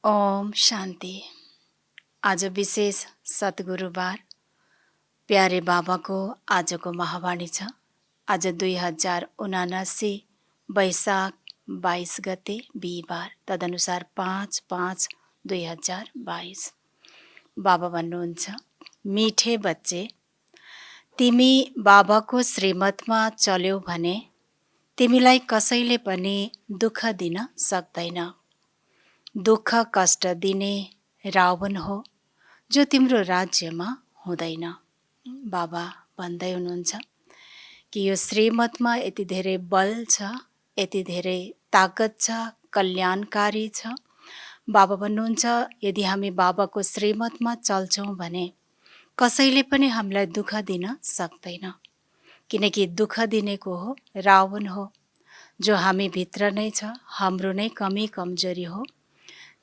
ओम शान्ति। आज विशेष सद्गुरुबार प्यारे बाबाको आजको महावाणी छ। आज 2079 वैशाख 22 गते बिहिबार, तदनुसार 5/5/2022। बाबा भन्नुहुन्छ, मिठे बच्चे, तिमी बाबाको श्रीमतमा चल्यौ भने तिमीलाई कसैले पनि दुःख दिन सक्दैन। दुःख कष्ट दिने रावण हो जो तिम्रो राज्यमा हुँदैन। बाबा भन्दै हुनुहुन्छ कि यो श्रीमतमा यति धेरै बल छ, यति धेरै ताकत छ, कल्याणकारी छ। बाबा भन्नुहुन्छ, यदि हामी बाबाको श्रीमतमा चल्छौँ भने कसैले पनि हामीलाई दुःख दिन सक्दैन, किनकि दुःख दिनेको हो रावण हो जो हामी भित्र नै छ, हाम्रो नै कमी कमजोरी हो।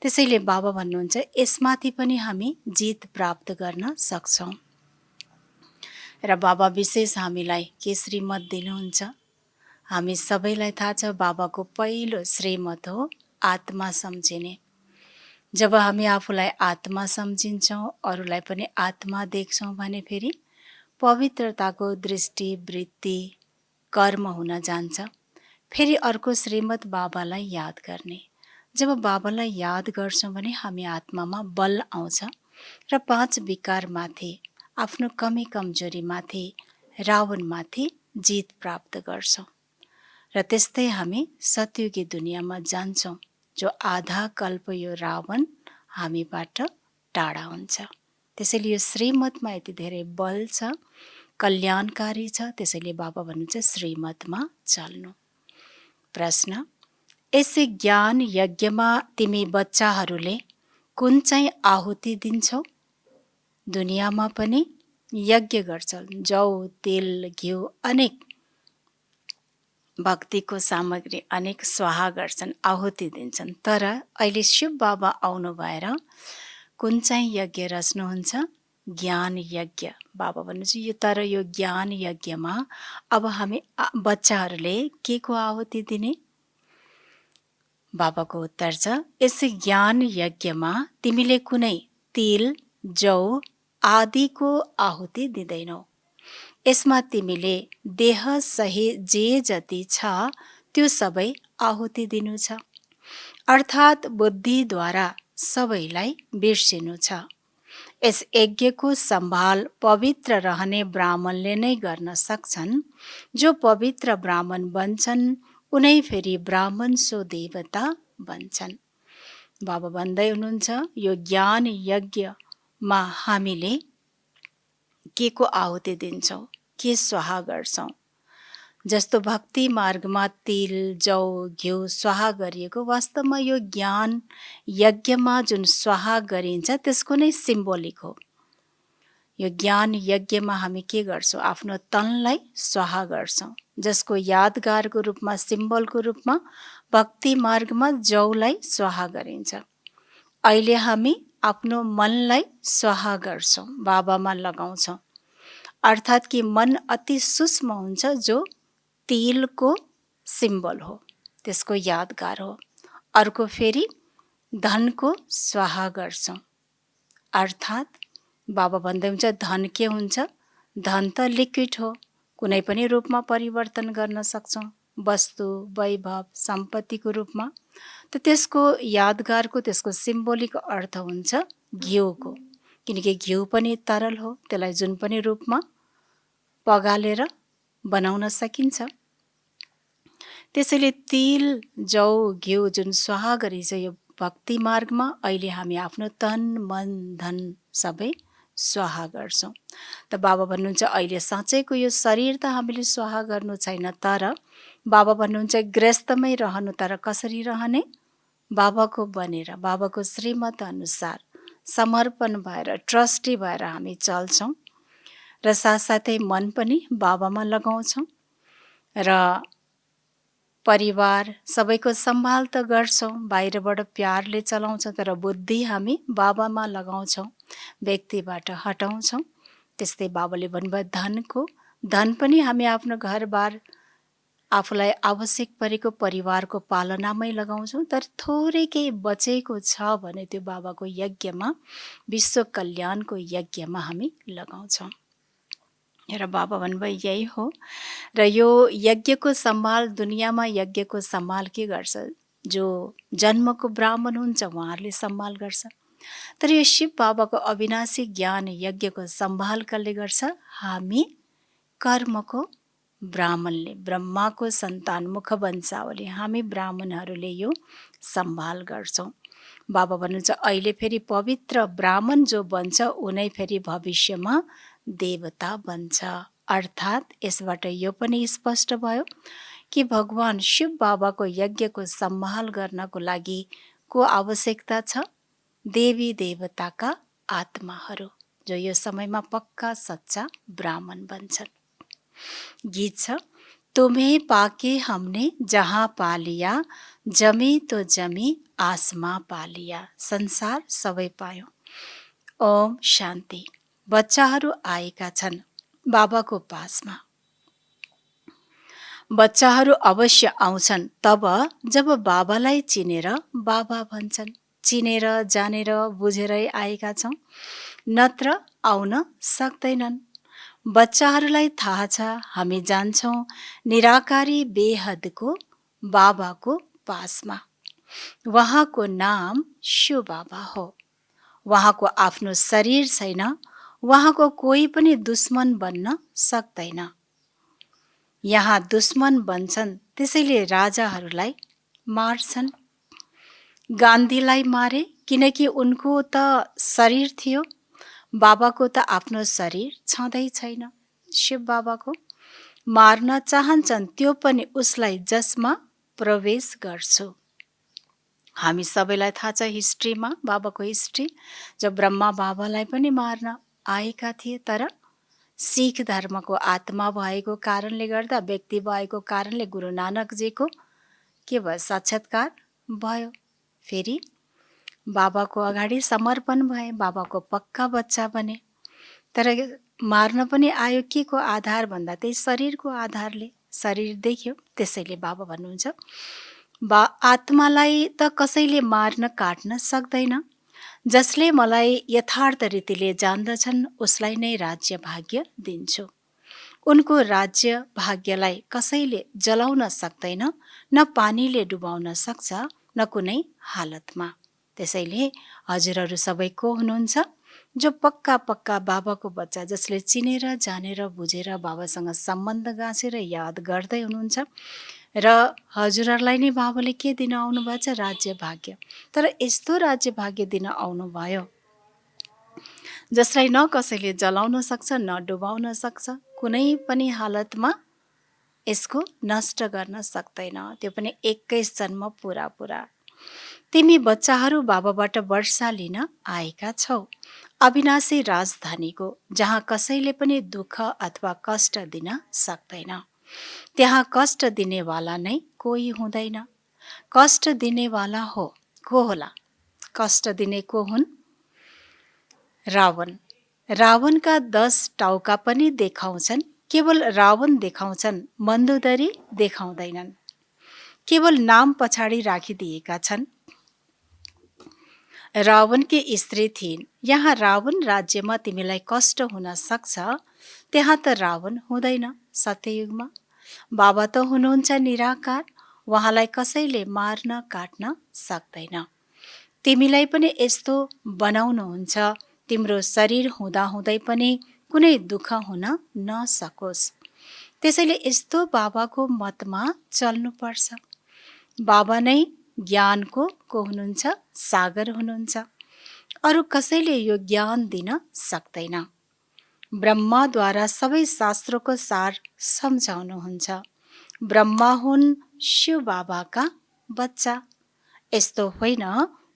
त्यसैले बाबा भन्नुहुन्छ, यसमाथि पनि हामी जित प्राप्त गर्न सक्छौँ। र बाबा विशेष हामीलाई के श्रीमत दिनुहुन्छ? हामी सबैलाई थाहा छ, बाबाको पहिलो श्रीमत हो आत्मा सम्झिने। जब हामी आफूलाई आत्मा सम्झिन्छौँ, अरूलाई पनि आत्मा देख्छौँ भने फेरि पवित्रताको दृष्टि, वृत्ति, कर्म हुन जान्छ। फेरि अर्को श्रीमत बाबालाई याद गर्ने। जब बाबालाई याद गर्छौँ भने हामी आत्मामा बल आउँछ र 5 विकारमाथि, आफ्नो कमी कमजोरीमाथि, रावणमाथि जित प्राप्त गर्छौँ। र त्यस्तै हामी सतयुगी दुनियाँमा जान्छौँ, जो आधा कल्प यो रावण हामीबाट टाढा हुन्छ। त्यसैले यो श्रीमतमा यति धेरै बल छ, कल्याणकारी छ। त्यसैले बाबा भन्नुहुन्छ, श्रीमतमा चल्नु। प्रश्न, यसै ज्ञान यज्ञमा तिमी बच्चाहरूले कुन चाहिँ आहुति दिन्छौ? दुनियाँमा पनि यज्ञ गर्छन्, जौ, तेल, घिउ, अनेक भक्तिको सामग्री, अनेक स्वाहा गर्छन्, आहुति दिन्छन्। तर अहिले शिव बाबा आउनु भएर कुन चाहिँ यज्ञ रच्नुहुन्छ? ज्ञान यज्ञ। बाबा भन्नुहुन्छ, यो तर यो ज्ञान यज्ञमा अब हामी बच्चाहरूले के को आहुति दिने? बाबाको उत्तर छ, यसै ज्ञान यज्ञमा तिमीले कुनै तिल, जौ आदिको आहुति दिँदैनौ। यसमा तिमीले देह सहित जे जति छ त्यो सबै आहुति दिनु छ, अर्थात् बुद्धिद्वारा सबैलाई बिर्सिनु छ। यस यज्ञको सम्भाल पवित्र रहने ब्राह्मणले नै गर्न सक्छन्। जो पवित्र ब्राह्मण बन्छन् उनै फेरि ब्राह्मण सो देवता बन्छन्। बाबा भन्दै हुनुहुन्छ, यो ज्ञान यज्ञमा हामीले के को आहुति दिन्छौँ, के स्वाहा गर्छौँ? जस्तो भक्ति मार्गमा तिल, जौ, घिउ स्वाहा गरिएको, वास्तवमा यो ज्ञान यज्ञमा जुन स्वाहा गरिन्छ त्यसको नै सिम्बोलिक हो। यो ज्ञान यज्ञमा हामी के गर्छौँ? आफ्नो तनलाई स्वाहा गर्छौँ, जसको यादगारको रूपमा, सिम्बलको रूपमा भक्ति मार्गमा जौलाई स्वाहा गरिन्छ। अहिले हामी आफ्नो मनलाई स्वाहा गर्छौँ, बाबामा लगाउँछौँ। अर्थात् कि मन अति सूक्ष्म हुन्छ, जो तिलको सिम्बल हो, त्यसको यादगार हो। अर्को फेरि धनको स्वाहा गर्छौँ। अर्थात् बाबा भन्दै हुन्छ, धन के हुन्छ? धन त लिक्विड हो, कुनै पनि रूपमा परिवर्तन गर्न सक्छौँ, वस्तु, वैभव, सम्पत्तिको रूपमा। त त्यसको यादगारको, त्यसको सिम्बोलिक अर्थ हुन्छ घिउको, किनकि घिउ पनि तरल हो, त्यसलाई जुन पनि रूपमा पगालेर बनाउन सकिन्छ। त्यसैले तिल, जौ, घिउ जुन स्वाहा गरिन्छ यो भक्ति मार्गमा, अहिले हामी आफ्नो तन, मन, धन सबै स्वाहा गर्छौँ। त बाबा भन्नुहुन्छ, अहिले साँच्चैको यो शरीर त हामीले स्वाहा गर्नु छैन, तर बाबा भन्नुहुन्छ गृहस्थमै रहनु। तर कसरी रहने? बाबाको बनेर, बाबाको श्रीमत अनुसार समर्पण भएर, ट्रस्टी भएर हामी चल्छौँ। र साथसाथै मन पनि बाबामा लगाउँछौँ र परिवार सबैको सम्हाल त गर्छौँ, बाहिरबाट प्यारले चलाउँछौँ, तर बुद्धि हामी बाबामा लगाउँछौँ, व्यक्तिबाट हटाउँछौँ। त्यस्तै बाबाले भन्नुभयो धनको, धन पनि हामी आफ्नो घरबार आफूलाई आवश्यक परेको परिवारको पालनामै लगाउँछौँ, तर थोरै केही बचेको छ भने त्यो बाबाको यज्ञमा, विश्व कल्याणको यज्ञमा हामी लगाउँछौँ। र बाबा भन्नुभयो यही हो। र यो यज्ञको सम्हाल, दुनियाँमा यज्ञको सम्हाल के गर्छ? जो जन्मको ब्राह्मण हुन्छ उहाँहरूले सम्हाल गर्छ। तर यो शिव बाबाको अविनाशी ज्ञान यज्ञको सम्हाल कसले गर्छ? हामी कर्मको ब्राह्मणले, ब्रह्माको सन्तान, मुख वंशावली हामी ब्राह्मणहरूले यो सम्हाल गर्छौँ। बाबा भन्नुहुन्छ अहिले फेरि पवित्र ब्राह्मण जो बन्छ उनै फेरि भविष्यमा देवता बन्छ। अर्थात् यसबाट यो पनि स्पष्ट भयो कि भगवान शिव बाबाको यज्ञको सम्हाल गर्नको लागि को आवश्यकता छ? देवी देवताका आत्माहरू, जो यो समयमा पक्का सच्चा ब्राह्मण बन्छन्। गीत छ, तुम्हें पाके हमने जहाँ पा लिया, जमी तो जमी आसमा पा लिया। संसार सबै पायौं। ओम शान्ति। बच्चाहरू आएका छन् बाबाको पासमा। बच्चाहरू अवश्य आउँछन् तब जब बाबालाई चिनेर बाबा भन्छन्। चिनेर जानेर बुझेरै आएका छौँ, नत्र आउन सक्दैनन्। बच्चाहरूलाई थाहा छ हामी जान्छौँ निराकारी बेहदको बाबाको पासमा। उहाँको नाम शिव बाबा हो। उहाँको आफ्नो शरीर छैन, उहाँको कोही पनि दुश्मन बन्न सक्दैन। यहाँ दुश्मन बन्छन् त्यसैले राजाहरूलाई मार्छन्। गान्धीलाई मारे किनकि उनको त शरीर थियो, बाबाको त आफ्नो शरीर छँदै छैन। शिव बाबाको मार्न चाहन्छन्, त्यो पनि उसलाई जसमा प्रवेश गर्छु। हामी सबैलाई थाहा छ हिस्ट्रीमा, बाबाको हिस्ट्री, जब ब्रह्मा बाबालाई पनि मार्न आएका थिए, तर सिख धर्मको आत्मा भएको कारणले गर्दा, व्यक्ति भएको कारणले गुरु नानकजीको के भयो? साक्षात्कार भयो। फेरि बाबाको अगाडि समर्पण भए, बाबाको पक्का बच्चा बने। तर मार्न पनि आयो के को आधार भन्दा त्यही शरीरको आधारले। शरीर देख्यो, त्यसैले बाबा भन्नुहुन्छ आत्मालाई त कसैले मार्न काट्न सक्दैन। जसले मलाई यथार्थ रीतिले जान्दछन् उसलाई नै राज्य भाग्य दिन्छु। उनको राज्य भाग्यलाई कसैले जलाउन सक्दैन, न पानीले डुबाउन सक्छ, न कुनै हालतमा। त्यसैले हजुरहरू सबै को हुनुहुन्छ? जो पक्का पक्का बाबाको बच्चा, जसले चिनेर जानेर बुझेर बाबासँग सम्बन्ध गाँसेर याद गर्दै हुनुहुन्छ। र हजुरहरूलाई नै बाबाले के दिन आउनुभएको छ? राज्य भाग्य। तर यस्तो राज्य भाग्य दिन आउनुभयो जसलाई न कसैले जलाउन सक्छ, न डुबाउन सक्छ, कुनै पनि हालतमा यसको नष्ट गर्न सक्दैन। त्यो पनि 21 जन्म पुरा पुरा। तिमी बच्चाहरू बाबाबाट वर्षा लिन आएका छौ, अविनाशी राजधानीको, जहाँ कसैले पनि दुःख अथवा कष्ट दिन सक्दैन। त्यहाँ कष्ट दिनेवाला नै कोही हुँदैन। कष्ट दिनेवाला को होला? कष्ट दिने को हुन्? रावण। रावणका 10 टाउका पनि देखाउँछन्, केवल रावण देखाउँछन्, मन्दोदरी देखाउँदैनन्। केवल नाम पछाडि राखिदिएका छन्। रावणकी स्त्री थिइन्। यहाँ रावण राज्यमा तिमीलाई कष्ट हुन सक्छ, त्यहाँ त रावण हुँदैन। सत्ययुगमा बाबा त हुनुहुन्छ निराकार, उहाँलाई कसैले मार्न काट्न सक्दैन। तिमीलाई पनि यस्तो बनाउनुहुन्छ, तिम्रो शरीर हुँदाहुँदै पनि कुनै दुःख हुन नसकोस्। त्यसैले यस्तो बाबाको मतमा चल्नुपर्छ। बाबा नै ज्ञानको को हुनुहुन्छ? सागर हुनुहुन्छ। अरू कसैले यो ज्ञान दिन सक्दैन। ब्रह्माद्वारा सबै शास्त्रको सार सम्झाउनुहुन्छ। ब्रह्मा हुन् शिव बाबाका बच्चा। यस्तो होइन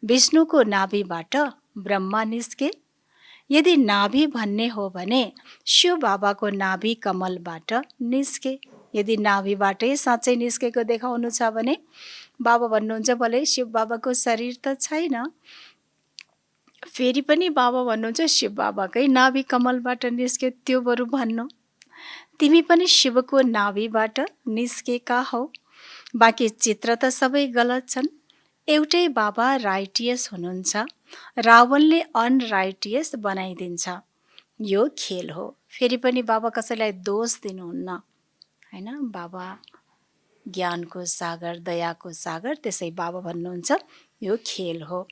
विष्णुको नाभिबाट ब्रह्मा निस्के। यदि नाभि भन्ने हो भने शिव बाबाको नाभि कमलबाट निस्के। यदि नाभिबाटै साँच्चै निस्केको देखाउनु छ भने बाबा भन्नुहुन्छ भले शिव बाबाको शरीर त छैन, फेरि पनि बाबा भन्नुहुन्छ शिव बाबाकै नाभि कमलबाट निस्क्यो, त्यो बरु भन्नु। तिमी पनि शिवको नाभिबाट निस्केका हौ। बाँकी चित्र त सबै गलत छन्। एउटै बाबा राइटियस हुनुहुन्छ, रावणले अनराइटियस बनाइदिन्छ। यो खेल हो। फेरि पनि बाबा कसैलाई दोष दिनुहुन्न, हैन? बाबा ज्ञानको सागर, दयाको सागर, त्यसै बाबा भन्नुहुन्छ यो खेल हो।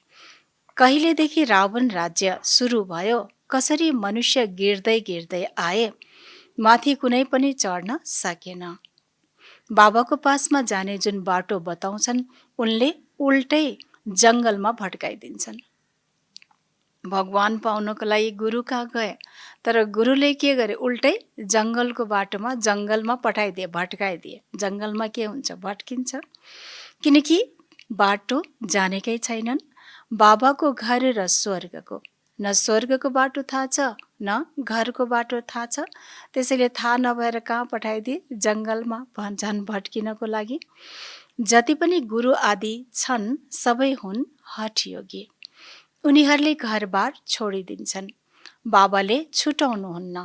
कहिलेदेखि रावण राज्य सुरु भयो, कसरी मनुष्य गिर्दै गिर्दै आए, माथि कुनै पनि चढ्न सकेन। बाबाको पासमा जाने जुन बाटो बताउँछन् उनले उल्टै जङ्गलमा भट्काइदिन्छन्। भगवान पाउनको लागि गुरु कहाँ गए, तर गुरुले के गरे, उल्टै जङ्गलको बाटोमा जङ्गलमा पठाइदिए, भट्काइदिए। जङ्गलमा के हुन्छ, भट्किन्छ। किनकि बाटो जानेकै छैनन्। बाबाको घर र स्वर्गको, न स्वर्गको बाटो थाहा छ न घरको बाटो थाहा छ। त्यसैले थाहा नभएर कहाँ पठाइदिए, जङ्गलमा, झन् भट्किनको लागि। जति पनि गुरु आदि छन् सबै हुन् हठयोगी। उनीहरूले घरबार छोडिदिन्छन्। बाबाले छुटाउनुहुन्न।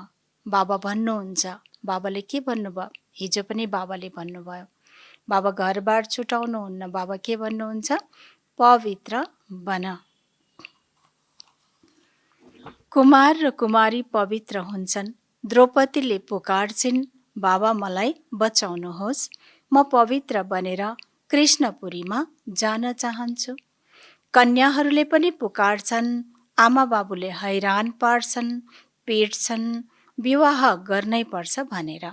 बाबा भन्नुहुन्छ, बाबाले के भन्नुभयो, हिजो पनि बाबाले भन्नुभयो, बाबा घरबार छुटाउनुहुन्न। बाबा के भन्नुहुन्छ, पवित्र बन। कुमार र कुमारी पवित्र हुन्छन्। द्रौपदीले पुकार्छिन्, बाबा मलाई बचाउनुहोस्, म पवित्र बनेर कृष्णपुरीमा जान चाहन्छु। कन्याहरूले पनि पुकार्छन्, आमा बाबुले हैरान पार्छन्, पिट्छन्, विवाह गर्नै पर्छ भनेर।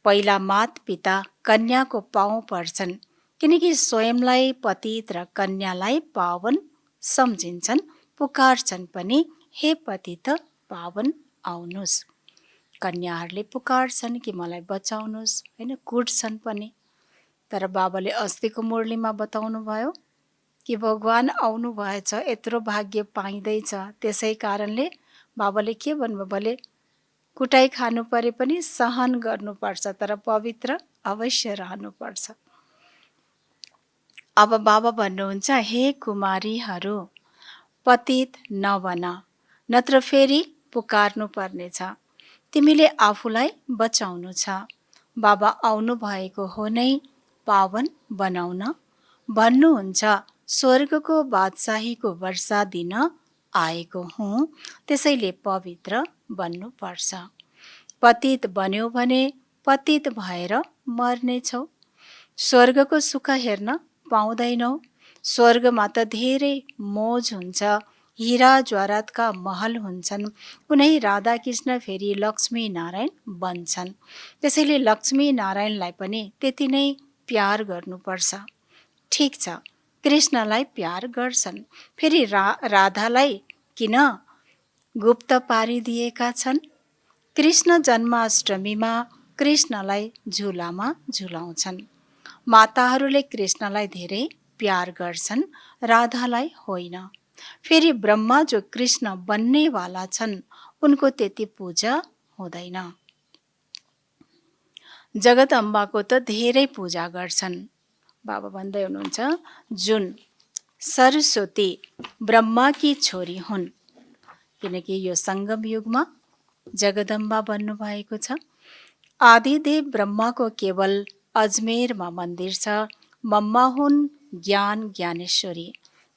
पहिला मात पिता कन्याको पाउँ पर्छन्, किनकि स्वयंलाई पतित र कन्यालाई पावन सम्झिन्छन्। पुकार्छन् पनि, हे पतित पावन आउनुहोस्। कन्याहरूले पुकार्छन् कि मलाई बचाउनुहोस्, होइन, कुट्छन् पनि। तर बाबाले अस्तिको मुरलीमा बताउनु भयो कि भगवान आउनु भएछ, यत्रो भाग्य पाइँदैछ, त्यसै कारणले बाबाले के भन्नुभयो, भले कुटाइ खानु परे पनि सहन गर्नुपर्छ, तर पवित्र अवश्य रहनुपर्छ। अब बाबा भन्नुहुन्छ, हे कुमारीहरू, पतित नबन, नत्र फेरि पुकार्नु पर्नेछ। तिमीले आफूलाई बचाउनु छ। बाबा आउनु भएको हो नै पावन बनाउन। भन्नुहुन्छ, स्वर्गको बादशाहीको वर्षा दिन आएको हुँ, त्यसैले पवित्र बन्नुपर्छ। पतित बन्यो भने पतित भएर मर्नेछौ। स्वर्गको सुख हेर्न पाउँदैनौ। स्वर्गमा त धेरै मोज हुन्छ, हिरा ज्वारातका महल हुन्छन्। उनै राधाकृष्ण फेरि लक्ष्मी नारायण बन्छन्। त्यसैले लक्ष्मी नारायणलाई पनि त्यति नै प्यार गर्नुपर्छ। ठिक छ, कृष्णलाई प्यार गर्छन्, फेरि राधालाई किन गुप्त पारिदिएका छन्? कृष्ण जन्माष्टमीमा कृष्णलाई झुलामा झुलाउँछन्। माताहरूले कृष्णलाई धेरै प्यार गर्छन्, राधालाई होइन। फेरि ब्रह्मा जो कृष्ण बन्नेवाला छन्, उनको त्यति पूजा हुँदैन। जगदम्बाको त धेरै पूजा गर्छन्। बाबा भन्दै हुनुहुन्छ, जुन सरस्वती ब्रह्माकी छोरी हुन्, किनकि यो सङ्गम युगमा जगदम्बा बन्नुभएको छ। आदिदेव ब्रह्माको केवल अजमेरमा मन्दिर छ। मम्मा हुन् ज्ञान ज्ञानेश्वरी।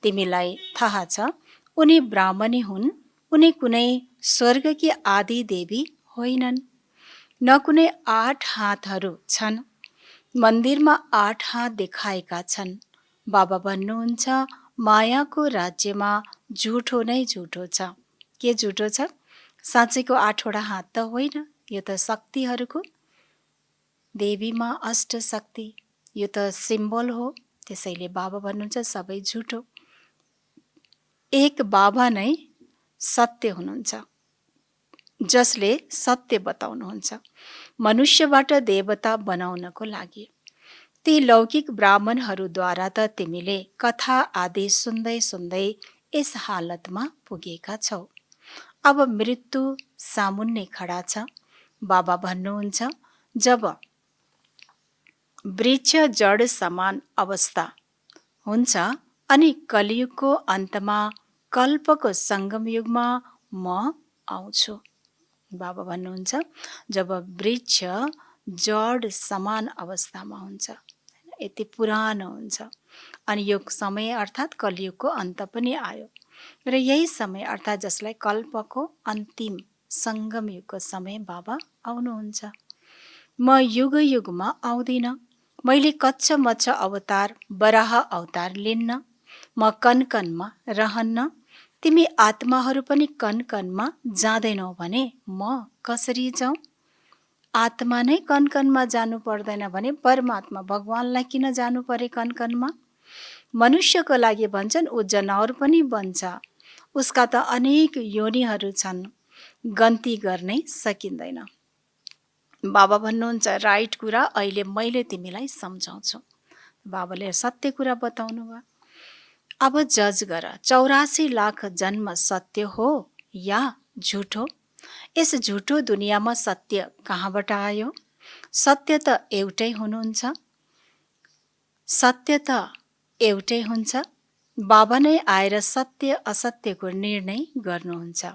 तिमीलाई थाहा छ, उनी ब्राह्मणी हुन्। उनी कुनै स्वर्गकी आदि देवी होइनन्। न कुनै 8 हातहरू छन्। मन्दिरमा 8 हात देखाएका छन्। बाबा भन्नुहुन्छ, मायाको राज्यमा झुठो नै झुठो छ। के झुठो छ? साँच्चैको 8वटा हात त होइन, यो त शक्तिहरूको, देवीमा अष्ट शक्ति, यो त सिम्बल हो। त्यसैले बाबा भन्नुहुन्छ सबै झुठो। एक बाबा नै सत्य हुनुहुन्छ, जसले सत्य बताउनुहुन्छ, मनुष्यबाट देवता बनाउनको लागि। ती लौकिक ब्राह्मणहरूद्वारा त तिमीले कथा आदि सुन्दै सुन्दै यस हालतमा पुगेका छौ। अब मृत्यु सामुन्ने खडा छ। बाबा भन्नुहुन्छ, जब वृक्ष जड समान अवस्था हुन्छ अनि कलियुगको अन्तमा कल्पको सङ्गम युगमा म आउँछु। बाबा भन्नुहुन्छ जब वृक्ष जड समान अवस्थामा हुन्छ, यति पुरानो हुन्छ, अनि यो समय अर्थात् कलियुगको अन्त पनि आयो र यही समय अर्थात् जसलाई कल्पको अन्तिम सङ्गम युगको समय बाबा आउनुहुन्छ। म युग युगमा आउँदिन, मैले कच्छ मच्छ अवतार बराह अवतार लिन्न, म कन कनमा रहन्न, तिमी आत्माहरू पनि कन कनमा जाँदैनौ भने म कसरी जाउँ? आत्मा नै कन कनमा जानु पर्दैन भने परमात्मा भगवानलाई किन जानु परे कन कनमा? मनुष्यको लागि भन्छन् ऊ जनावर पनि बन्छ, उसका त अनेक योनिहरू छन्, गन्ती गर्नै सकिँदैन। बाबा भन्नुहुन्छ राइट कुरा अहिले मैले तिमीलाई सम्झाउँछु। बाबाले सत्य कुरा बताउनु भयो। अब जज गर, 84 लाख जन्म सत्य हो या झुठो? यस झुठो दुनियाँमा सत्य कहाँबाट आयो? सत्य त एउटै हुनुहुन्छ, सत्य त एउटै हुन्छ। बाबा नै आएर सत्य असत्यको निर्णय गर्नुहुन्छ।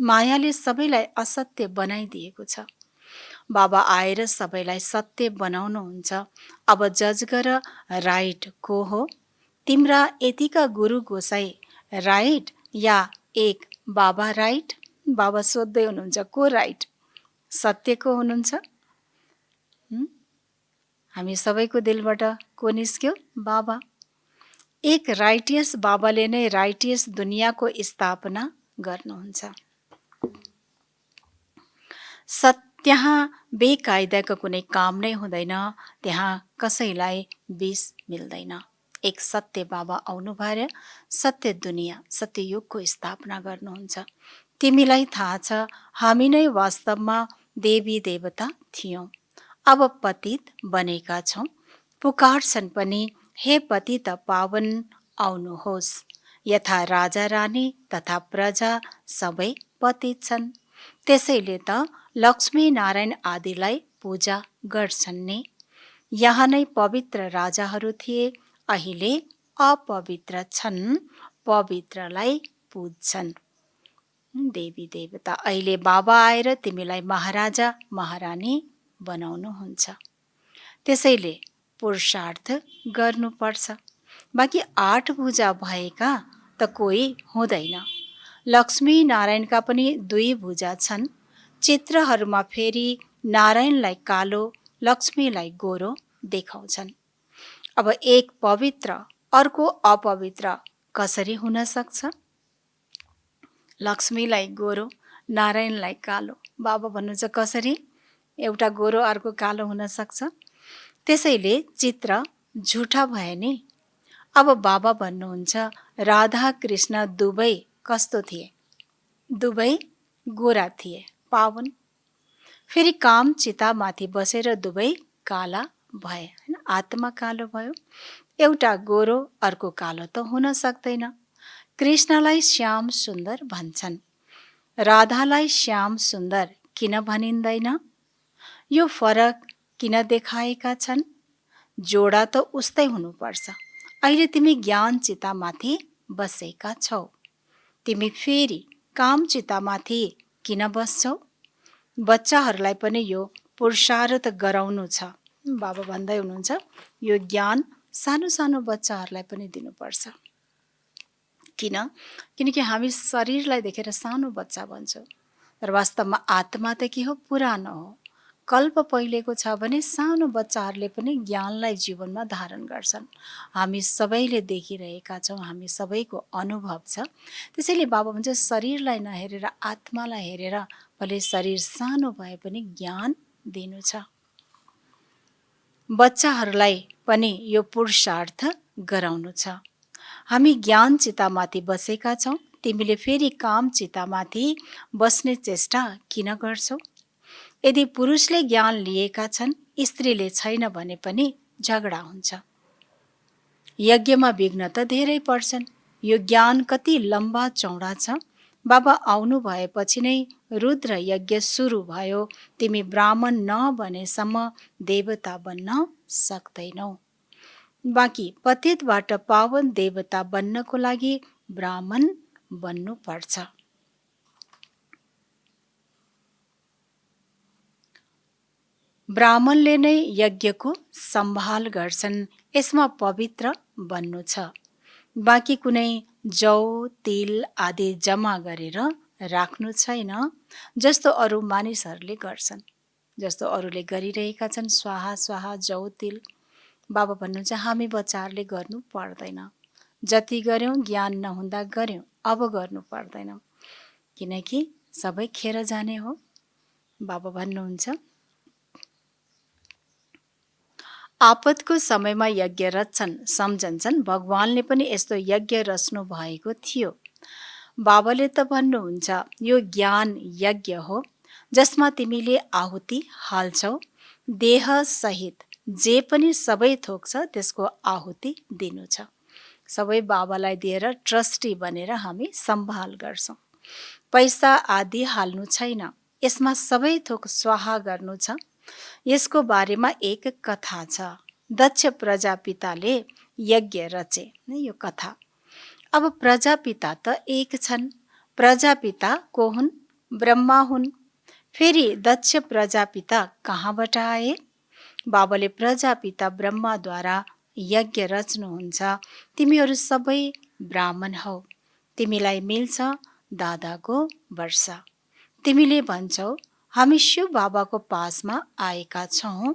मायाले सबैलाई असत्य बनाइदिएको छ, बाबा आएर सबैलाई सत्य बनाउनुहुन्छ। अब जज गर राइट को हो? तिम्रा यतिका गुरु गोसाई राइट या एक बाबा राइट? बाबा सोध्दै हुनुहुन्छ को राइट? सत्यको हुनुहुन्छ? हामी सबैको दिलबाट को निस्क्यो? बाबा। एक राइटियस बाबाले नै राइटियस दुनियाँको स्थापना गर्नुहुन्छ। त्यहाँ बेकायदाको कुनै काम नै हुँदैन, त्यहाँ कसैलाई विष मिल्दैन। एक सत्य बाबा आउनु भएर सत्य दुनियाँ सत्य युगको स्थापना गर्नुहुन्छ। तिमीलाई थाहा छ हामी नै वास्तवमा देवी देवता थियौँ, अब पतित बनेका छौँ। पुकार्छन् पनि हे पतित पावन आउनुहोस्, यथा राजा रानी तथा प्रजा सबै पतित छन्, त्यसैले त लक्ष्मी नारायण आदिलाई पूजा गर्छन् नि। यहाँ नै पवित्र राजाहरू थिए, अहिले अपवित्र छन्, पवित्रलाई पुज्छन्। देवी देवता अहिले बाबा आएर तिमीलाई महाराजा महारानी बनाउनुहुन्छ, त्यसैले पुरुषार्थ गर्नुपर्छ। बाँकी 8 भुजा भएका त कोही हुँदैन। लक्ष्मी नारायणका पनि 2 भुजा छन्। चित्रहरूमा फेरि नारायणलाई कालो, लक्ष्मीलाई गोरो देखाउँछन्। अब एक पवित्र अर्को अपवित्र कसरी हुन सक्छ? लक्ष्मीलाई गोरो, नारायणलाई कालो। बाबा भन्नुहुन्छ कसरी? एउटा गोरो अर्को कालो हुन सक्छ? त्यसैले चित्र झुठा भए नि। अब बाबा भन्नुहुन्छ राधा कृष्ण दुवै कस्तो थिए? दुवै गोरा थिए, पावन। फेरि काम चितामाथि बसेर दुवै काला भए, हैन? आत्मा कालो भयो। एउटा गोरो अर्को कालो त हुन सक्दैन। कृष्णलाई श्याम सुन्दर भन्छन्, राधालाई श्याम सुन्दर किन भनिँदैन? यो फरक किन देखाएका छन्? जोडा त उस्तै हुनुपर्छ। अहिले तिमी ज्ञान चितामाथि बसेका छौ, तिमी फेरि काम चितामाथि किन बस्छौ? बच्चाहरूलाई पनि यो पुरुषार्थ गराउनु छ। बाबा भन्दै हुनुहुन्छ यो ज्ञान सानो सानो बच्चाहरूलाई पनि दिनुपर्छ। किन? किनकि हामी शरीरलाई देखेर सानो बच्चा भन्छौँ, तर वास्तवमा आत्मा त के हो? पुरानो हो, कल्प पहिलेको छ भने सानो बच्चाहरूले पनि ज्ञानलाई जीवनमा धारण गर्छन्। हामी सबैले देखिरहेका छौँ, हामी सबैको अनुभव छ। त्यसैले बाबा भन्छ शरीरलाई नहेरेर आत्मालाई हेरेर भले शरीर सानो भए पनि ज्ञान दिनु छ। बच्चाहरूलाई पनि यो पुरुषार्थ गराउनु छ। हामी ज्ञान चितामाथि बसेका छौँ, तिमीले फेरि काम चितामाथि बस्ने चेष्टा किन गर्छौ? यदि पुरुषले ज्ञान लिएका छन्, स्त्रीले छैन भने पनि झगडा हुन्छ। यज्ञमा विघ्न त धेरै पर्छन्। यो ज्ञान कति लम्बा चौडा छ। बाबा आउनु भएपछि नै रुद्र यज्ञ सुरु भयो। तिमी ब्राह्मण नबनेसम्म देवता बन्न सक्दैनौ। बाँकी पतितबाट पावन देवता बन्नको लागि ब्राह्मण बन्नु पर्छ। ब्राह्मणले नै यज्ञको सम्भाल गर्छन्, यसमा पवित्र बन्नु छ। बाँकी कुनै जौ तिल आदि जम्मा गरेर राख्नु छैन, जस्तो अरू मानिसहरूले गर्छन्, जस्तो अरूले गरिरहेका छन्। स्वाहा स्वाहा जौ तिल। बाबा भन्नुहुन्छ हामी बच्चाहरूले गर्नु पर्दैन। जति गर्यौँ ज्ञान नहुँदा गर्यौँ, अब गर्नु पर्दैन, किनकि सबै खेर जाने हो। बाबा भन्नुहुन्छ आपतको समयमा यज्ञ रच्छन्, सम्झन्छन् भगवानले पनि यस्तो यज्ञ रच्नु भएको थियो। बाबाले त भन्नुहुन्छ यो ज्ञान यज्ञ हो, जसमा तिमीले आहुति हाल्छौ। देह सहित जे पनि सबै थोक छ त्यसको आहुति दिनु छ। सबै बाबालाई दिएर ट्रस्टी बनेर हामी सम्भाल गर्छौँ। पैसा आदि हाल्नु छैन, यसमा सबै थोक स्वाहा गर्नु छ। यसको बारेमा एक कथा छ। दक्ष प्रजापिताले यज्ञ रचे, यो कथा। अब प्रजापिता त एक छन्। प्रजापिता को हुन्? ब्रह्मा हुन्। फेरि दक्ष प्रजापिता कहाँबाट आए? बाबाले प्रजापिता ब्रह्माद्वारा यज्ञ रच्नुहुन्छ। तिमीहरू सबै ब्राह्मण हौ, तिमीलाई मिल्छ दादाको वर्षा। तिमीले भन्छौ हामी शिव बाबाको पासमा आएका छौँ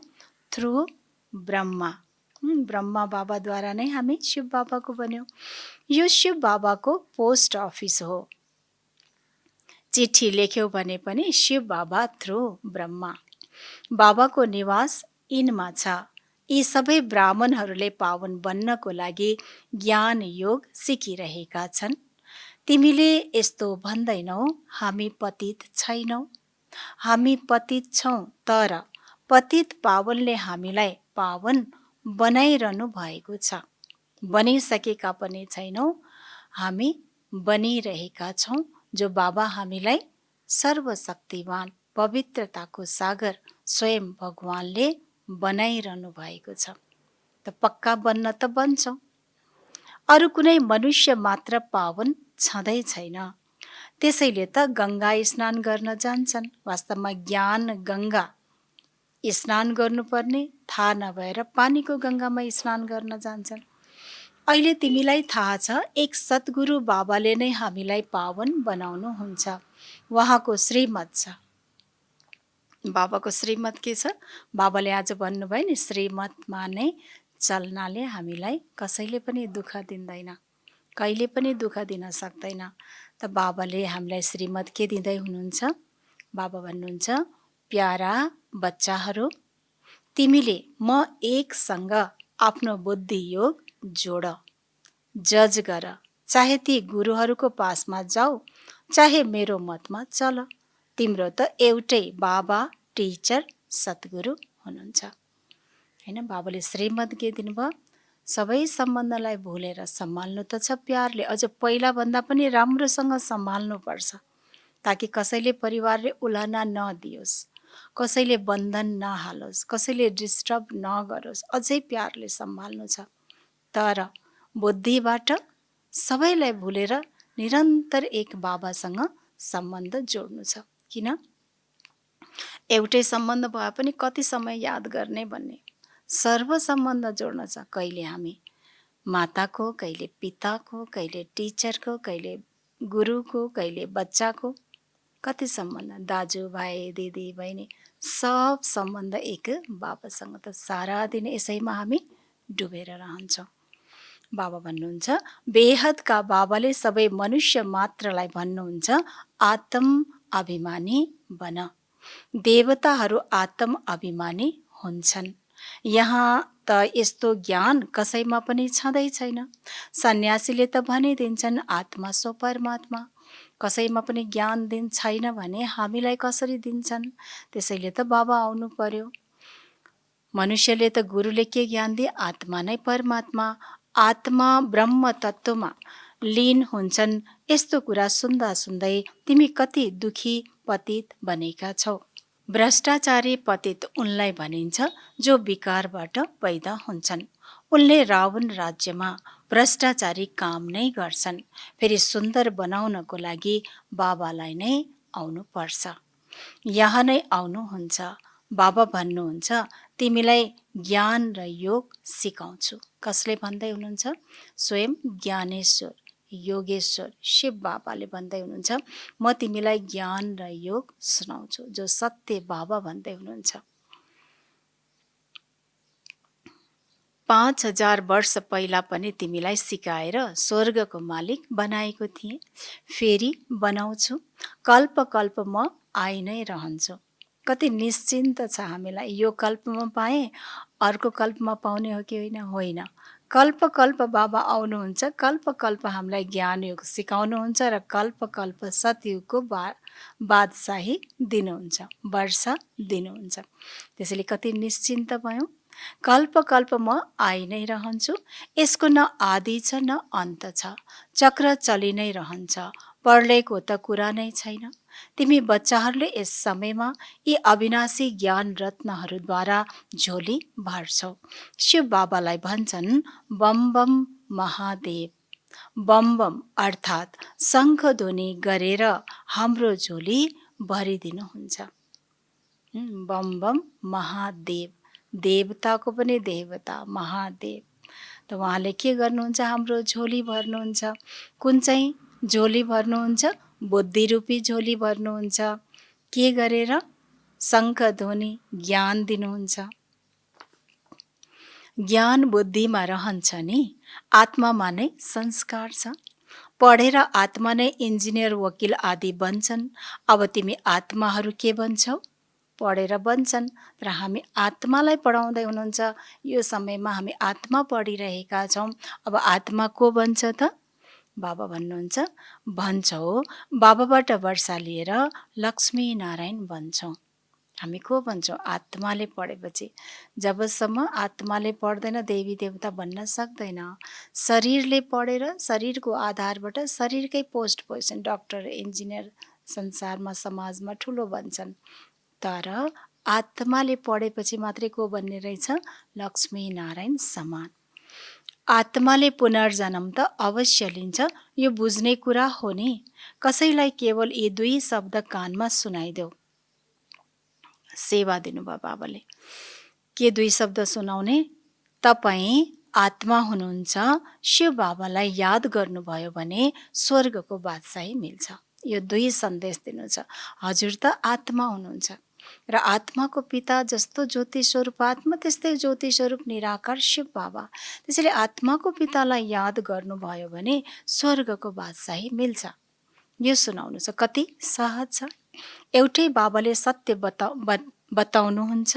थ्रु ब्रह्मा। ब्रह्मा बाबाद्वारा नै हामी शिव बाबाको बन्यौँ। यो शिव बाबाको पोस्ट अफिस हो। चिठी लेख्यौ भने पनि शिव बाबा थ्रु ब्रह्मा। बाबाको निवास यिनमा छ। यी सबै ब्राह्मणहरूले पावन बन्नको लागि ज्ञान योग सिकिरहेका छन्। तिमीले यस्तो भन्दैनौ हामी पतित छैनौ। हामी पतित छौँ, तर पतित पावनले हामीलाई पावन बनाइरहनु भएको छ। बनिसकेका पनि छैनौ, हामी बनिरहेका छौँ। जो बाबा हामीलाई सर्वशक्तिमान पवित्रताको सागर स्वयं भगवानले बनाइरहनु भएको छ। त पक्का बन्न त बन्छौँ। अरू कुनै मनुष्य मात्र पावन छँदै छैन। त्यसैले त गङ्गा स्नान गर्न जान्छन्। वास्तवमा ज्ञान गङ्गा स्नान गर्नुपर्ने थाहा नभएर पानीको गङ्गामा स्नान गर्न जान्छन्। अहिले तिमीलाई थाहा छ एक सद्गुरु बाबाले नै हामीलाई पावन बनाउनुहुन्छ। उहाँको श्रीमत छ। बाबाको श्रीमत के छ? बाबाले आज भन्नुभयो नि, श्रीमतमा नै चल्नाले हामीलाई कसैले पनि दुःख दिँदैन, कहिले पनि दुःख दिन सक्दैन। त बाबाले हामीलाई श्रीमत के दिँदै हुनुहुन्छ? बाबा भन्नुहुन्छ प्यारा बच्चाहरू, तिमीले म एकसँग आफ्नो बुद्धि योग जोड, जज गर। चाहे ती गुरुहरूको पासमा जाऊ, चाहे मेरो मतमा चल, तिम्रो त एउटै बाबा टिचर सद्गुरु हुनुहुन्छ। हैन, बाबाले श्रीमत के दिनुभयो? सबै सम्बन्धलाई भुलेर सम्हाल्नु त छ प्यारले, अझ पहिला भन्दा पनि राम्रोसँग सम्हाल्नु पर्छ, ताकि कसैले परिवारले उलाना नदियोस्, कसैले बन्धन नहालोस्, कसैले डिस्टर्ब नगरोस्, अझै प्यारले सम्हाल्नु छ। तर बुद्धिबाट सबैलाई भुलेर निरन्तर एक बाबासँग सम्बन्ध जोड्नु छ। किन? एउटै सम्बन्ध भए पनि कति समय याद गर्ने भन्ने, सर्व सम्बन्ध जोड्न छ। कहिले हामी माताको, कहिले पिताको, कहिले टिचरको, कहिले गुरुको, कहिले बच्चाको, कति सम्बन्ध, दाजुभाइ दिदी बहिनी, सब सम्बन्ध एक बाबासँग। त सारा दिन यसैमा हामी डुबेर रहन्छौँ। बाबा भन्नुहुन्छ बेहदका बाबाले सबै मनुष्य मात्रलाई भन्नुहुन्छ आत्म अभिमानी बन। देवताहरू आत्म अभिमानी हुन्छन्। यहाँ त यस्तो ज्ञान कसैमा पनि छँदै छैन। सन्यासीले त भनिदिन्छन् आत्मा सो परमात्मा। कसैमा पनि ज्ञान दिन छैन भने हामीलाई कसरी दिन्छन्? त्यसैले त बाबा आउनु पर्यो। मनुष्यले त गुरुले के ज्ञान दिए? आत्मा नै परमात्मा, आत्मा ब्रह्म तत्त्वमा लीन हुन्छन्। यस्तो कुरा सुन्दा सुन्दै तिमी कति दुखी पतित बनेका छौ। भ्रष्टाचारी पतित उनलाई भनिन्छ जो विकारबाट पैदा हुन्छन्। उनले रावण राज्यमा भ्रष्टाचारी काम नै गर्छन्। फेरि सुन्दर बनाउनको लागि बाबालाई नै आउनु पर्छ। यहाँ नै आउनुहुन्छ। बाबा भन्नुहुन्छ तिमीलाई ज्ञान र योग सिकाउँछु। कसले भन्दै हुनुहुन्छ? स्वयं ज्ञानेश्वर योगेश्वर शिव बाबाले भन्दै हुनुहुन्छ म तिमीलाई ज्ञान र योग सुनाउँछु, जो सत्य बाबा भन्दै हुनुहुन्छ। 5000 वर्ष पहिला पनि तिमीलाई सिकाएर स्वर्गको मालिक बनाएको थिएँ, फेरि बनाउँछु। कल्प कल्प म आइ नै रहन्छु। कति निश्चिन्त छ हामीलाई, यो कल्पमा पाएँ अर्को कल्पमा पाउने हो कि होइन? होइन। कल्प कल्प बाबा आउनुहुन्छ, कल्प कल्प हामीलाई ज्ञान योग सिकाउनुहुन्छ र कल्प कल्प सतयुगको बादशाही दिनुहुन्छ, वर्षा दिनुहुन्छ। त्यसैले कति निश्चिन्त भयौँ। कल्प कल्प म आइ नै रहन्छु, यसको न आदि छ न अन्त छ, चक्र चलि नै रहन्छ, प्रलयको त कुरा नै छैन। तिमी बच्चाहरूले यस समयमा यी अविनाशी ज्ञान रत्नहरूद्वारा झोली भर्छौ। शिव बाबालाई भन्छन् bomb bomb Mahadev. Bomb bomb अर्थात् शङ्ख ध्वनि गरेर हाम्रो झोली भरिदिनुहुन्छ। बम बम महादेव, देवताको पनि देवता महादेव। त उहाँले के गर्नुहुन्छ? हाम्रो झोली भर्नुहुन्छ। कुन चाहिँ झोली भर्नुहुन्छ? बुद्धिरूपी झोली भर्नुहुन्छ। के गरेर? शङ्ख ध्वनि ज्ञान दिनुहुन्छ। ज्ञान बुद्धिमा रहन्छ नि, आत्मामा नै संस्कार छ। पढेर आत्मा नै इन्जिनियर वकिल आदि बन्छन्। अब तिमी आत्माहरू के बन्छौ? पढेर बन्छन्। तर हामी आत्मालाई पढाउँदै हुनुहुन्छ। यो समयमा हामी आत्मा पढिरहेका छौँ। अब आत्मा को बन्छ त? बाबा भन्नुहुन्छ भन्छौ बाबाबाट वर्षा लिएर लक्ष्मी नारायण बन्छौँ। हामी को भन्छौँ? आत्माले पढेपछि। जबसम्म आत्माले पढ्दैन देवी देवता बन्न सक्दैन। शरीरले पढेर शरीरको आधारबाट शरीरकै पोस्ट पोजिसन डक्टर इन्जिनियर संसारमा समाजमा ठुलो बन्छन्। तर आत्माले पढेपछि मात्रै को बन्ने रहेछ? लक्ष्मी नारायण समान। आत्माले पुनर्जन्म त अवश्य लिन्छ, यो बुझ्ने कुरा हो नि। कसैलाई केवल यी 2 शब्द कानमा सुनाइदेऊ। सेवा दिनुभयो बाबाले। के 2 शब्द सुनाउने? तपाईँ आत्मा हुनुहुन्छ, शिव बाबालाई याद गर्नुभयो भने स्वर्गको बादशाही मिल्छ। यो 2 सन्देश दिनु छ। हजुर त आत्मा हुनुहुन्छ र आत्माको पिता जस्तो ज्योति स्वरूप आत्मा, त्यस्तै ज्योति स्वरूप निराकार शिव बाबा। त्यसैले आत्माको पितालाई याद गर्नुभयो भने स्वर्गको बादशाही मिल्छ। यो सुनाउनु छ। कति सहज छ। एउटै बाबाले सत्य बताउनुहुन्छ,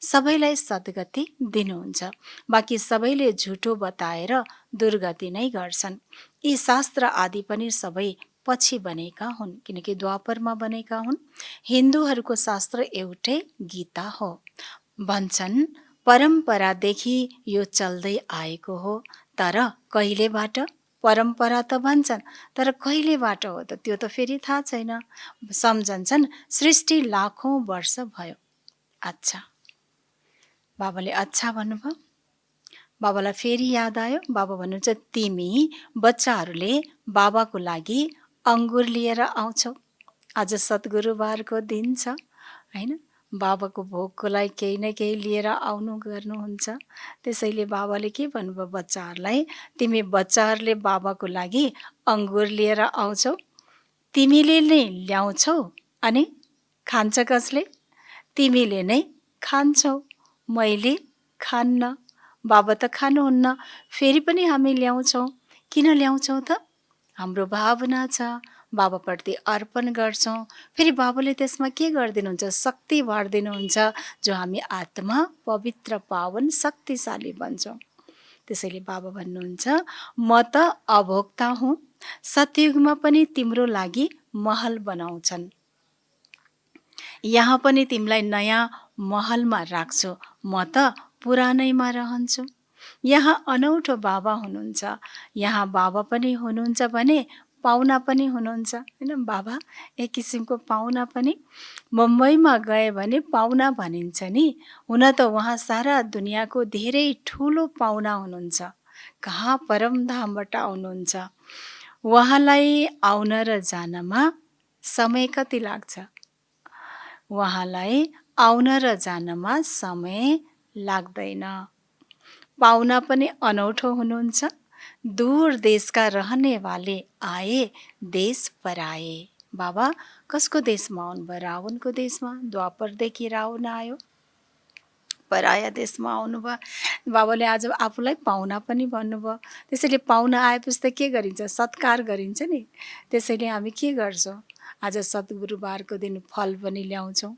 सबैलाई सद्गति दिनुहुन्छ। बाँकी सबैले झुटो बताएर दुर्गति नै गर्छन्। यी शास्त्र आदि पनि सबै पछि बनेका हुन्, किनकि द्वापरमा बनेका हुन्। हिन्दूहरूको शास्त्र एउटै गीता हो। भन्छन् परम्परादेखि यो चल्दै आएको हो। तर कहिलेबाट? परम्परा त भन्छन्, तर कहिलेबाट हो त त्यो त फेरि थाहा छैन। सम्झन्छन् सृष्टि लाखौं वर्ष भयो। अच्छा, बाबाले अच्छा भन्नुभयो। बाबालाई फेरि याद आयो। बाबा भन्नुहुन्छ तिमी बच्चाहरूले बाबाको लागि अङ्गुर लिएर आउँछौ। आज सद्गुरुबारको दिन छ हैन? बाबाको भोगको लागि केही न केही लिएर आउनु गर्नुहुन्छ। त्यसैले बाबाले के भन्नुभयो बच्चाहरूलाई? तिमी बच्चाहरूले बाबाको लागि अङ्गुर लिएर आउँछौ। तिमीले नै ल्याउँछौ अनि खान्छ कसले? तिमीले नै खान्छौ, मैले खान्न। बाबा त खानुहुन्न, फेरि पनि हामी ल्याउँछौँ। किन ल्याउँछौँ त? हाम्रो भावना छ, बाबाप्रति अर्पण गर्छौँ। फेरि बाबाले त्यसमा के गरिदिनुहुन्छ? शक्ति भरिदिनुहुन्छ, जो हामी आत्मा पवित्र पावन शक्तिशाली बन्छौँ। त्यसैले बाबा भन्नुहुन्छ म त अभोक्ता हुँ। सतयुगमा पनि तिम्रो लागि महल बनाउँछन्। यहाँ पनि तिमीलाई नयाँ महलमा राख्छु, म त पुरानैमा रहन्छु। यहाँ अनौठो बाबा हुनुहुन्छ। यहाँ बाबा पनि हुनुहुन्छ भने पाहुना पनि हुनुहुन्छ हैन? बाबा एक किसिमको पाहुना पनि। मुम्बईमा गए भने पाहुना भनिन्छ नि। हुन त उहाँ सारा दुनियाँको धेरै ठुलो पाहुना हुनुहुन्छ। कहाँ परमधामबाट आउनुहुन्छ। उहाँलाई आउन र जानमा समय कति लाग्छ? उहाँलाई आउन र जानमा समय लाग्दैन। पाहुना पनि अनौठो हुनुहुन्छ। दूर देशका रहनेवाले आए देश पराए। बाबा कसको देशमा आउनुभयो? रावणको देशमा। द्वापरदेखि रावण आयो, पराया देशमा आउनुभयो। बाबाले आज आफूलाई पाहुना पनि भन्नुभयो। त्यसैले पाहुना आएपछि त के गरिन्छ? सत्कार गरिन्छ नि। त्यसैले हामी के गर्छौँ? आज सद्गुरुबारको दिन फल पनि ल्याउँछौँ,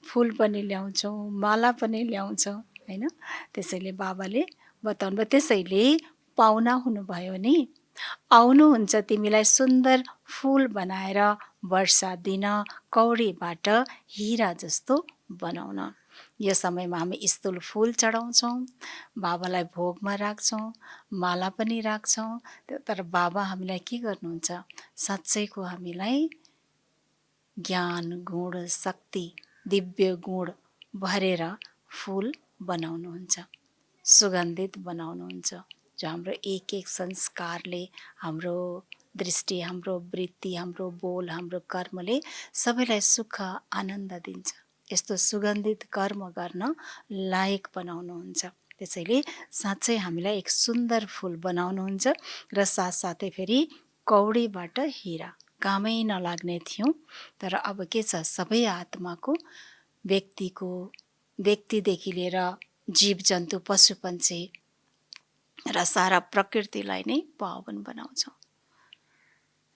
फुल पनि ल्याउँछौँ, माला पनि ल्याउँछौँ, होइन? त्यसैले बाबाले बताउनु भयो। त्यसैले पाहुना हुनुभयो नि, आउनुहुन्छ तिमीलाई सुन्दर फुल बनाएर वर्षा दिन, कौडीबाट हिरा जस्तो बनाउन। यो समयमा हामी स्थूल फुल चढाउँछौँ, बाबालाई भोगमा राख्छौँ, माला पनि राख्छौँ। तर बाबा हामीलाई के गर्नुहुन्छ? साँच्चैको हामीलाई ज्ञान, गुण, शक्ति, दिव्य गुण भरेर फुल बनाउनुहुन्छ, सुगन्धित बनाउनुहुन्छ। जो हाम्रो एक एक संस्कारले, हाम्रो दृष्टि, हाम्रो वृत्ति, हाम्रो बोल, हाम्रो कर्मले सबैलाई सुख आनन्द दिन्छ। यस्तो सुगन्धित कर्म गर्न लायक बनाउनुहुन्छ। त्यसैले साँच्चै हामीलाई एक सुन्दर फुल बनाउनुहुन्छ र साथसाथै फेरि कौडीबाट हिरा। कामै नलाग्ने थियौँ, तर अब के छ? सबै आत्माको, व्यक्तिदेखि लिएर जीव जन्तु, पशु पन्छी र सारा प्रकृतिलाई नै पावन बनाउँछौँ।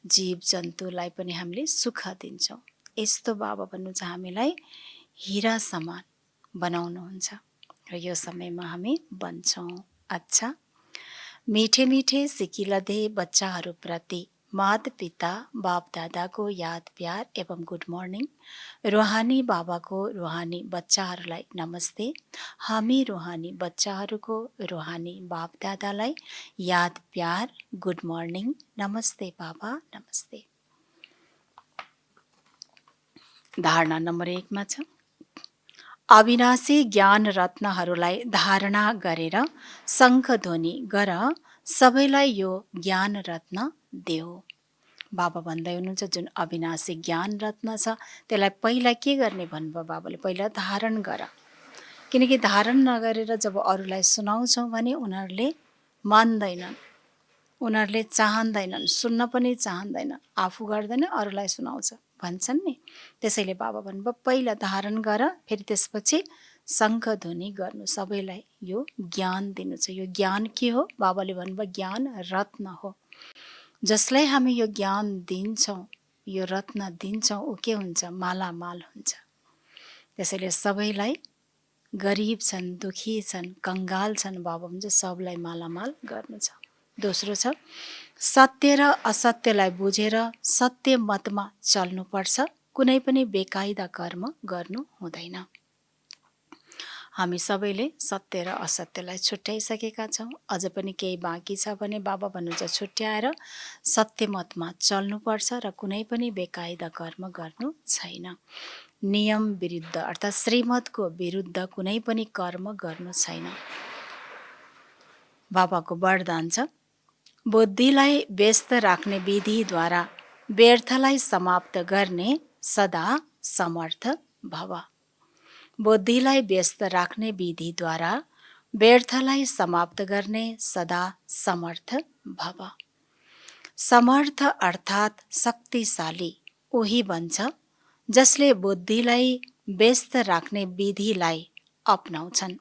जीव जन्तुलाई पनि हामीले सुख दिन्छौँ। यस्तो बाबा भन्नुहुन्छ हामीलाई हिरा समान बनाउनुहुन्छ र यो समयमा हामी बन्छौँ। अच्छा, मिठे मिठे सिकिलधे बच्चाहरूप्रति माता पिता बाप दादाको याद प्यार एवं गुड मर्निङ। रुहानी बाबाको रुहानी बच्चाहरूलाई नमस्ते। हामी रुहानी बच्चाहरूको रुहानी बाप दादालाई याद प्यार गुड मर्निङ। नमस्ते बाबा, नमस्ते। धारणा नम्बर 1 मा छ, अविनाशी ज्ञान रत्नहरूलाई धारणा गरेर शङ्खध्वनि गर, सबैलाई यो ज्ञान रत्न देऊ। बाबा भन्दै हुनुहुन्छ जुन अविनाशी ज्ञान रत्न छ त्यसलाई पहिला के गर्ने भन्नुभयो बाबाले? पहिला धारण गर। किनकि धारण नगरेर जब अरूलाई सुनाउँछौँ भने उनीहरूले मान्दैनन्, उनीहरूले चाहँदैनन्, सुन्न पनि चाहँदैन, आफू गर्दैन अरूलाई सुनाउँछ भन्छन् नि। त्यसैले बाबा भन्नुभयो पहिला धारण गर, फेरि त्यसपछि शङ्खध्वनि गर्नु, सबैलाई यो ज्ञान दिनु छ। यो ज्ञान के हो? बाबाले भन्नुभयो ज्ञान रत्न हो। जसलाई हामी यो ज्ञान दिन्छौँ, यो रत्न दिन्छौँ, ऊ के हुन्छ? मालामाल हुन्छ। त्यसैले सबैलाई, गरिब छन्, दुखी छन्, कङ्गाल छन्, बाबा भन्छ सबलाई मालामाल गर्नु छ। दोस्रो छ, सत्य र असत्यलाई बुझेर सत्य मतमा चल्नुपर्छ, कुनै पनि बेकायदा कर्म गर्नु हुँदैन। हामी सबैले सत्य र असत्यलाई छुट्याइसकेका छौँ। अझ पनि केही बाँकी छ भने बाबा भन्नुहुन्छ छुट्याएर सत्य मतमा चल्नुपर्छ र कुनै पनि बेकायदा कर्म गर्नु छैन। नियम विरुद्ध अर्थात् श्रीमतको विरुद्ध कुनै पनि कर्म गर्नु छैन। बाबाको वरदान छ, बुद्धिलाई व्यस्त राख्ने विधिद्वारा व्यर्थलाई समाप्त गर्ने सदा समर्थ भव। बुद्धिलाई व्यस्त राख्ने विधिद्वारा व्यर्थलाई समाप्त गर्ने सदा समर्थ भव। समर्थ अर्थात् शक्तिशाली उही बन्छ जसले बुद्धिलाई व्यस्त राख्ने विधिलाई अपनाउँछन्।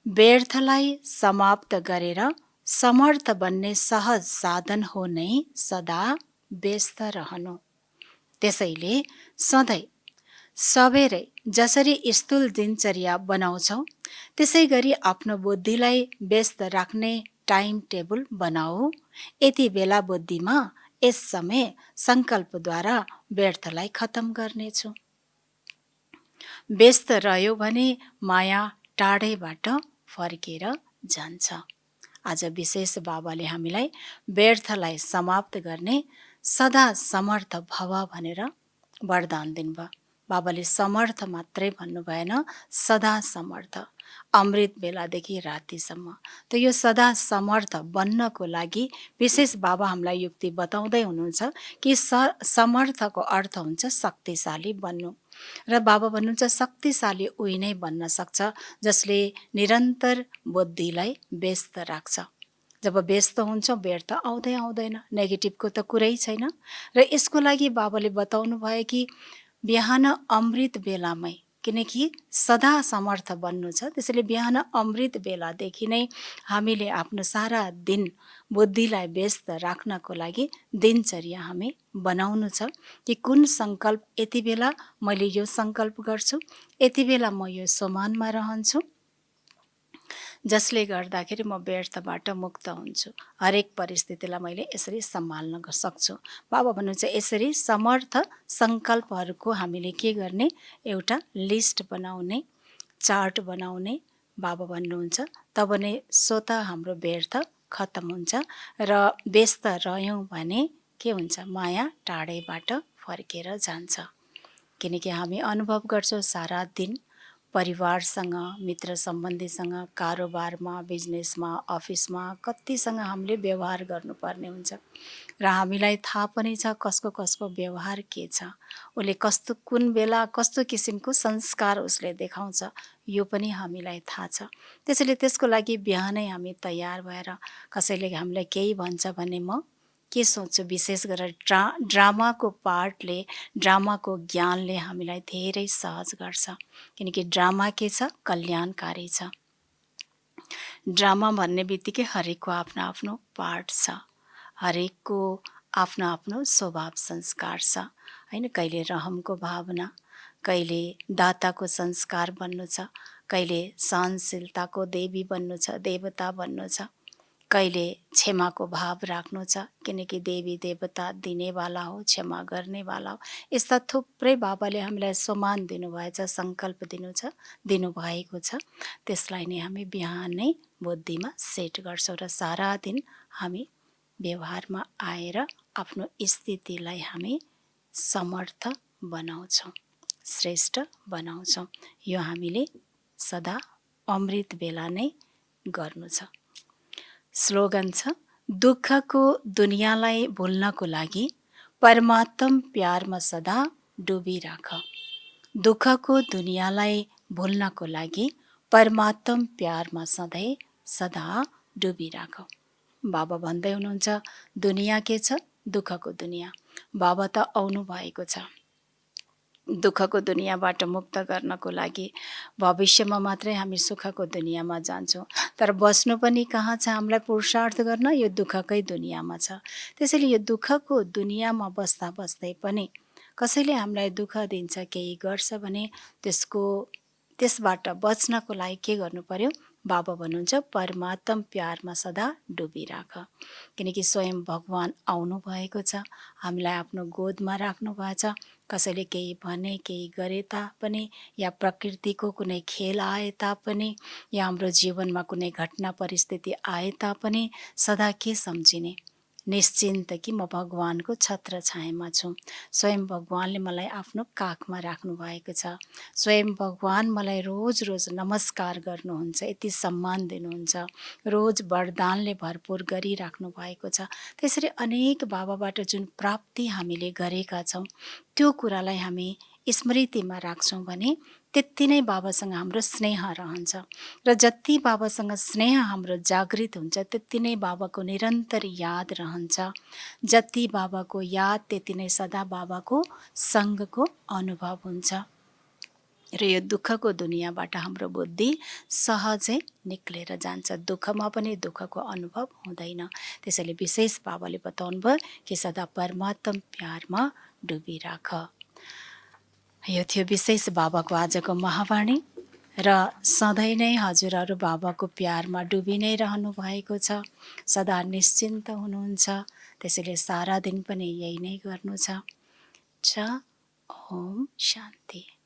व्यर्थलाई समाप्त गरेर समर्थ बन्ने सहज साधन हो नै सदा व्यस्त रहनु। त्यसैले सधैँ सबेरै जसरी स्थूल दिनचर्या बनाउँछौ त्यसै गरी आफ्नो बुद्धिलाई व्यस्त राख्ने टाइम टेबल बनाऊ। यति बेला बुद्धिमा यस समय सङ्कल्पद्वारा व्यर्थलाई खतम गर्नेछु। व्यस्त रह्यो भने माया टाढैबाट फर्केर जान्छ। आज विशेष बाबाले हामीलाई व्यर्थलाई समाप्त गर्ने सदा समर्थ भव भनेर वरदान दिनुभयो। बाबाले समर्थ मात्रै भन्नु भएन, सदा समर्थ, अमृत बेलादेखि रातिसम्म। त यो सदा समर्थ बन्नको लागि विशेष बाबा हामीलाई युक्ति बताउँदै हुनुहुन्छ कि समर्थको अर्थ हुन्छ शक्तिशाली बन्नु। र बाबा भन्नुहुन्छ शक्तिशाली उही नै बन्न सक्छ जसले निरन्तर बुद्धिलाई व्यस्त राख्छ। जब व्यस्त हुन्छ व्यर्थ आउँदै आउँदैन, नेगेटिभको त कुरै छैन। र यसको लागि बाबाले बताउनु भयो कि बिहान अमृत बेलामै, किनकि सदा समर्थ बन्नु छ, त्यसैले बिहान अमृत बेलादेखि नै हामीले आफ्नो सारा दिन बुद्धिलाई व्यस्त राख्नको लागि दिनचर्या हामी बनाउनु छ कि कुन सङ्कल्प यति बेला मैले यो सङ्कल्प गर्छु, यति बेला म यो समानमा रहन्छु, जसले गर्दाखेरि म व्यर्थबाट मुक्त हुन्छु, हरेक परिस्थितिलाई मैले यसरी सम्हाल्न सक्छु। बाबा भन्नुहुन्छ यसरी समर्थ सङ्कल्पहरूको हामीले के गर्ने, एउटा लिस्ट बनाउने, चार्ट बनाउने बाबा भन्नुहुन्छ, तब नै स्वत हाम्रो व्यर्थ खत्तम हुन्छ र व्यस्त रह्यौँ भने के हुन्छ, माया टाढैबाट फर्केर जान्छ। किनकि हामी अनुभव गर्छौँ सारा दिन परिवारसँग, मित्र सम्बन्धीसँग, कारोबारमा, बिजनेसमा, अफिसमा कतिसँग हामीले व्यवहार गर्नुपर्ने हुन्छ र हामीलाई थाहा पनि छ कसको कसको व्यवहार के छ, उसले कस्तो कुन बेला कस्तो किसिमको संस्कार उसले देखाउँछ, यो पनि हामीलाई थाहा छ। त्यसैले त्यसको लागि बिहानै हामी तयार भएर, कसैले हामीलाई केही भन्छ भने म के सोच्छु, विशेष गरेर ड्रामाको पार्टले, ड्रामाको ज्ञानले हामीलाई धेरै सहज गर्छ। किनकि ड्रामा के छ, कल्याणकारी छ। ड्रामा भन्ने बित्तिकै हरेकको आफ्नो आफ्नो पार्ट छ, हरेकको आफ्नो आफ्नो स्वभाव संस्कार छ हैन। कहिले रहमको भावना, कहिले दाताको संस्कार बन्नु छ, कहिले सहनशीलताको देवी बन्नु छ, देवता बन्नु छ, कहिले क्षमाको भाव राख्नु छ, किनकि देवी देवता दिनेवाला हो, क्षमा गर्नेवाला हो। यस्ता थुप्रै बाबाले हामीलाई सम्मान दिनुभएछ, सङ्कल्प दिनुभएको छ। त्यसलाई नै हामी बिहानै बुद्धिमा सेट गर्छौँ र सारा दिन हामी व्यवहारमा आएर आफ्नो स्थितिलाई हामी समर्थ बनाउँछौँ, श्रेष्ठ बनाउँछौँ। यो हामीले सदा अमृत बेला नै गर्नु छ। स्लोगन छ, दुःखको दुनियाँलाई भुल्नको लागि परमात्म प्यारमा सदा डुबिराख। दुःखको दुनियाँलाई भुल्नको लागि परमात्म प्यारमा सधैँ सदा डुबिराख। बाबा भन्दै हुनुहुन्छ दुनियाँ के छ, दुःखको दुनियाँ। बाबा त आउनु भएको छ दुःखको दुनियाँबाट मुक्त गर्नको लागि। भविष्यमा मात्रै हामी सुखको दुनियाँमा जान्छौँ, तर बस्नु पनि कहाँ छ, हामीलाई पुरुषार्थ गर्न यो दुःखकै दुनियाँमा छ। त्यसैले यो दुःखको दुनियाँमा बस्दा बस्दै पनि कसैले हामीलाई दुःख दिन्छ, केही गर्छ भने त्यसबाट बच्नको लागि के गर्नु पर्यो, बाबा भन्नुहुन्छ परमात्म प्यारमा सदा डुबिराख। किनकि स्वयं भगवान् आउनु भएको छ, हामीलाई आफ्नो गोदमा राख्नु भएको छ। कसैले केही भने, केही गरे तापनि, या प्रकृतिको कुनै खेल आए तापनि, या हाम्रो जीवनमा कुनै घटना परिस्थिति आए तापनि सदा के सम्झिने, निश्चिन्त कि म भगवानको छत्र छायामा छु। स्वयं भगवानले मलाई आफ्नो काखमा राख्नु भएको छ। स्वयं भगवान मलाई रोज रोज नमस्कार गर्नुहुन्छ, यति सम्मान दिनुहुन्छ, रोज वरदानले भरपुर गरिराख्नु भएको छ। त्यसरी अनेक बाबाबाट जुन प्राप्ति हामीले गरेका छौँ त्यो कुरालाई हामी स्मृतिमा राख्छौँ भने त्यति नै बाबासँग हाम्रो स्नेह रहन्छ र जति बाबासँग स्नेह हाम्रो जागृत हुन्छ त्यति नै बाबाको निरन्तर याद रहन्छ। जति बाबाको याद त्यति नै सदा बाबाको सँगको अनुभव हुन्छ र यो दुःखको दुनियाँबाट हाम्रो बुद्धि सहजै निक्लेर जान्छ। दुःखमा पनि दुःखको अनुभव हुँदैन। त्यसैले विशेष बाबाले बताउनु भयो कि सदा परमात्म प्यारमा डुबिराख। यो थियो विशेष बाबाको आजको महावाणी र सधैँ नै हजुरहरू बाबाको प्यारमा डुबी नै रहनु भएको छ, सदा निश्चिन्त हुनुहुन्छ। त्यसैले सारा दिन पनि यही नै गर्नु छ। ओम शान्ति।